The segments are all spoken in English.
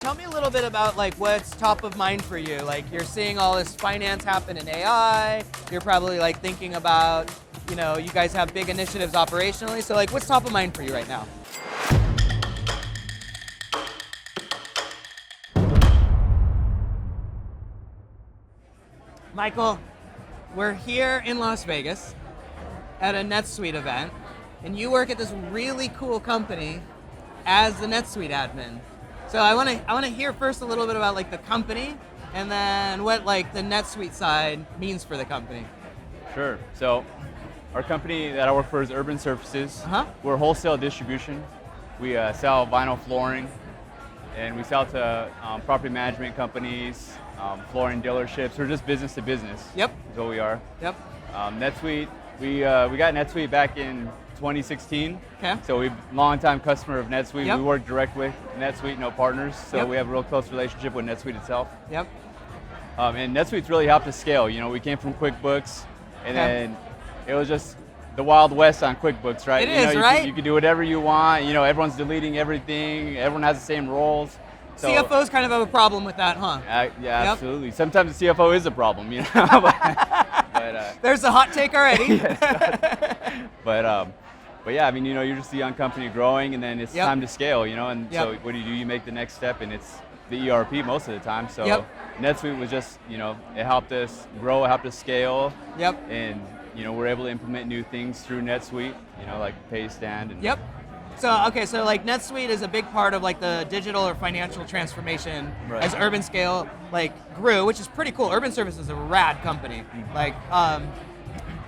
Tell me a little bit about like what's top of mind for you. Like you're seeing all this finance happen in AI. You're probably like thinking about, you guys have big initiatives operationally. So like what's top of mind for you right now? Michael, we're here in Las Vegas at a NetSuite event, and you work at this really cool company as the NetSuite admin. So I want to hear first a little bit about like the company, and then what like the NetSuite side means for the company. Sure. So our company that I work for is Urban Surfaces. We're wholesale distribution. We sell vinyl flooring, and we sell to property management companies, flooring dealerships. We're just business to business. Yep. Is what we are. Yep. NetSuite. We got NetSuite back in 2016. Okay. So we're a long-time customer of NetSuite. Yep. We work direct with NetSuite, no partners. So Yep. we have a real close relationship with NetSuite itself. Yep. And NetSuite's really helped us scale. We came from QuickBooks, and Okay. then it was just the Wild West on QuickBooks, right? It is, right? You can do whatever you want. Everyone's deleting everything. Everyone has the same roles. So, CFOs kind of have a problem with that, huh? yeah, Yep. absolutely. Sometimes the CFO is a problem, but There's a hot take already. but yeah, I mean, you're just a young company growing, and then it's Yep. time to scale, and Yep. so what do? You make the next step, and it's the ERP most of the time. So Yep. NetSuite was just, it helped us grow, it helped us scale. Yep. And we're able to implement new things through NetSuite, like Paystand. And Yep. So like NetSuite is a big part of like the digital or financial transformation Right. as Urban Scale like grew, which is pretty cool. Urban Services is a rad company. Like,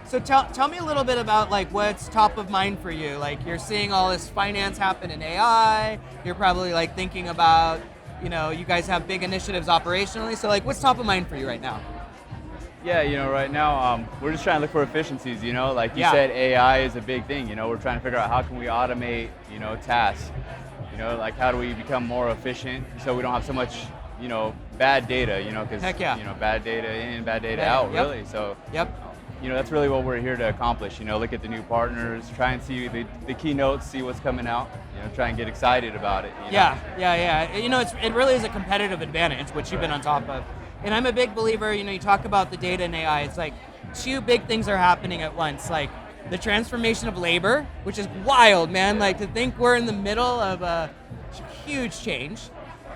so tell me a little bit about like what's top of mind for you. Like you're seeing all this finance happen in AI. You're probably like thinking about, you guys have big initiatives operationally. So like what's top of mind for you right now? Yeah, right now we're just trying to look for efficiencies. Like you Yeah. said, AI is a big thing. We're trying to figure out how can we automate, tasks. Like how do we become more efficient so we don't have so much, bad data. Because Heck yeah. bad data in, bad data Yeah, out, yep. really. So Yep. that's really what we're here to accomplish. Look at the new partners, try and see the keynotes, see what's coming out. Try and get excited about it. Yeah. It really is a competitive advantage, which you've been on top of. And I'm a big believer, you talk about the data and AI, it's like two big things are happening at once. Like the transformation of labor, which is wild, man. Like to think we're in the middle of a huge change.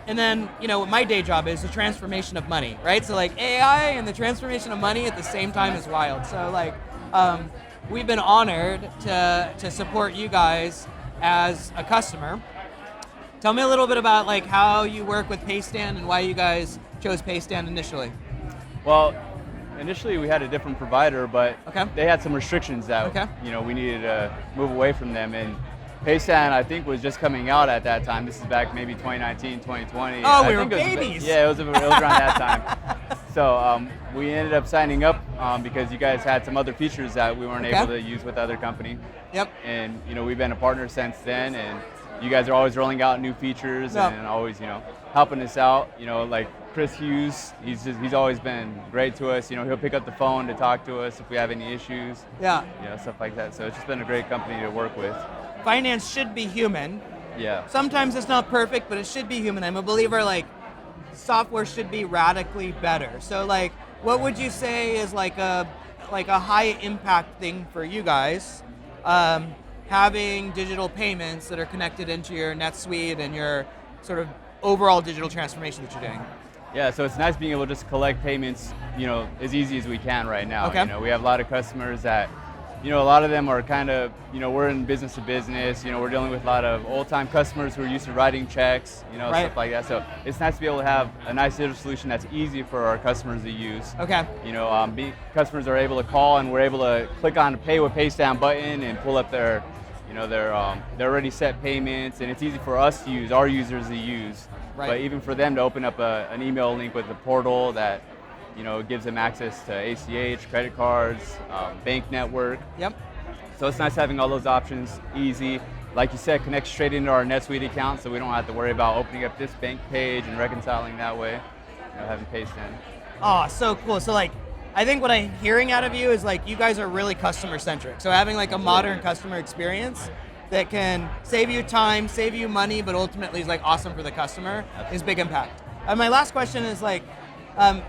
And then, what my day job is the transformation of money, right? So like AI and the transformation of money at the same time is wild. So like, we've been honored to support you guys as a customer. Tell me a little bit about like how you work with Paystand and why you guys chose Paystand initially. Well, initially we had a different provider, but Okay. they had some restrictions that Okay. we needed to move away from them. And Paystand, I think, was just coming out at that time. This is back maybe 2019, 2020. Oh, I we were think it was- babies. Yeah, it was around that time. So we ended up signing up because you guys had some other features that we weren't Okay. able to use with the other company. Yep. And we've been a partner since then, and you guys are always rolling out new features Yep. and always helping us out. Like Chris Hughes, he's always been great to us. He'll pick up the phone to talk to us if we have any issues. Yeah. Stuff like that. So it's just been a great company to work with. Finance should be human. Yeah. Sometimes it's not perfect, but it should be human. I'm a believer like software should be radically better. So like, what would you say is like a high impact thing for you guys? Having digital payments that are connected into your NetSuite and your sort of overall digital transformation that you're doing. Yeah, so it's nice being able to just collect payments, as easy as we can right now. Okay. We have a lot of customers that, a lot of them are kind of, we're in business to business. We're dealing with a lot of old-time customers who are used to writing checks, Right. stuff like that. So it's nice to be able to have a nice digital solution that's easy for our customers to use. Okay. Customers are able to call, and we're able to click on the Pay with Paystand button and pull up their already set payments, and it's easy for us to use, our users to use. Right. But even for them to open up an email link with the portal that gives them access to ACH, credit cards, bank network. Yep. So it's nice having all those options easy. Like you said, connect straight into our NetSuite account, so we don't have to worry about opening up this bank page and reconciling that way. Having Paystand. Oh, so cool. So like, I think what I'm hearing out of you is like you guys are really customer centric. So having like a modern customer experience that can save you time, save you money, but ultimately is like awesome for the customer is big impact. My last question is like,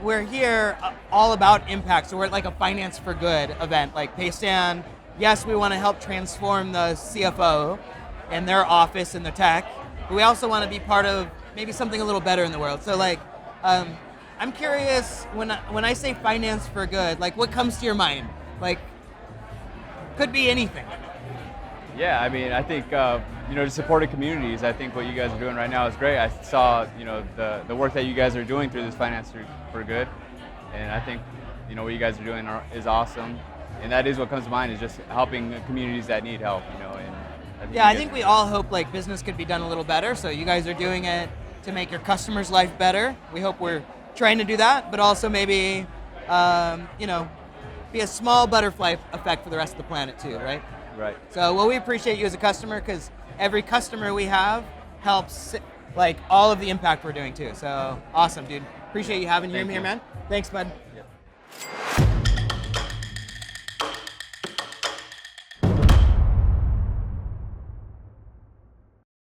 we're here all about impact, so we're at like a finance for good event, like Paystand. Yes, we want to help transform the CFO and their office and the tech, but we also want to be part of maybe something a little better in the world. So like, I'm curious, when I say finance for good, like what comes to your mind? Like, could be anything. Yeah, I mean, I think, to support the communities, I think what you guys are doing right now is great. I saw, the work that you guys are doing through this Finance for Good, and I think, what you guys are doing is awesome. And that is what comes to mind, is just helping the communities that need help, and I think we all hope like business could be done a little better, so you guys are doing it to make your customers' life better. We hope we're trying to do that, but also maybe, be a small butterfly effect for the rest of the planet too, right? Right. So, well, we appreciate you as a customer, because every customer we have helps like all of the impact we're doing too. So awesome, dude. Appreciate you having you here, man. Thanks, bud. Yep.